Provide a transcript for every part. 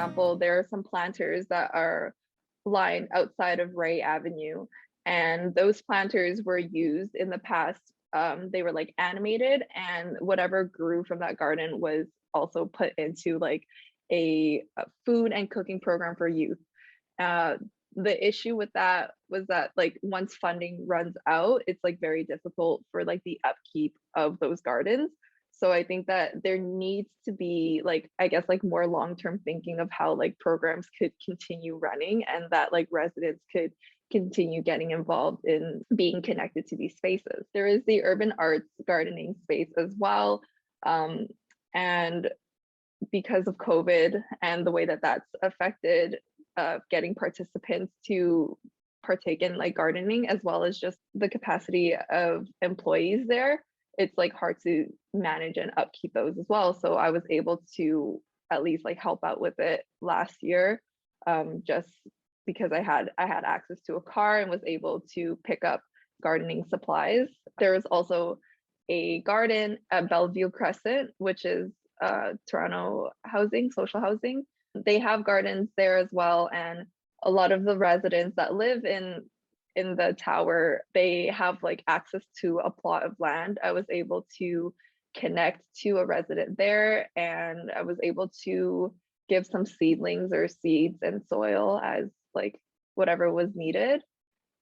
example, there are some planters that are lined outside of Ray Avenue, and those planters were used in the past. They were like animated, and whatever grew from that garden was also put into like a food and cooking program for youth. Uh, the issue with that was that like once funding runs out, it's like very difficult for like the upkeep of those gardens. So I think that there needs to be like, I guess, like more long-term thinking of how like programs could continue running and that like residents could continue getting involved in being connected to these spaces. There is the urban arts gardening space as well. Um, and because of COVID and the way that that's affected getting participants to partake in like gardening, as well as just the capacity of employees there, it's like hard to manage and upkeep those as well. So I was able to at least like help out with it last year, just because I had access to a car and was able to pick up gardening supplies. There was also a garden at Bellevue Crescent, which is Toronto housing, social housing. They have gardens there as well, and a lot of the residents that live in the tower, they have like access to a plot of land. I was able to connect to a resident there, and I was able to give some seedlings or seeds and soil as like whatever was needed.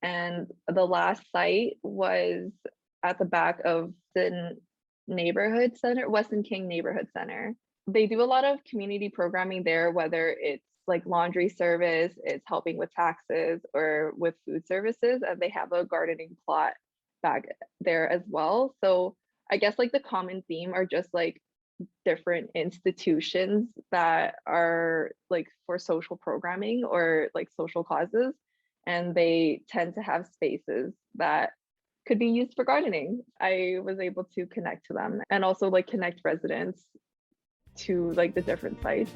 And the last site was at the back of the neighborhood center, Weston King Neighborhood Center. They do a lot of community programming there, whether it's like laundry service, it's helping with taxes or with food services, and they have a gardening plot back there as well. So I guess like the common theme are just like different institutions that are like for social programming or like social causes, and they tend to have spaces that could be used for gardening. I was able to connect to them and also like connect residents to like the different sites.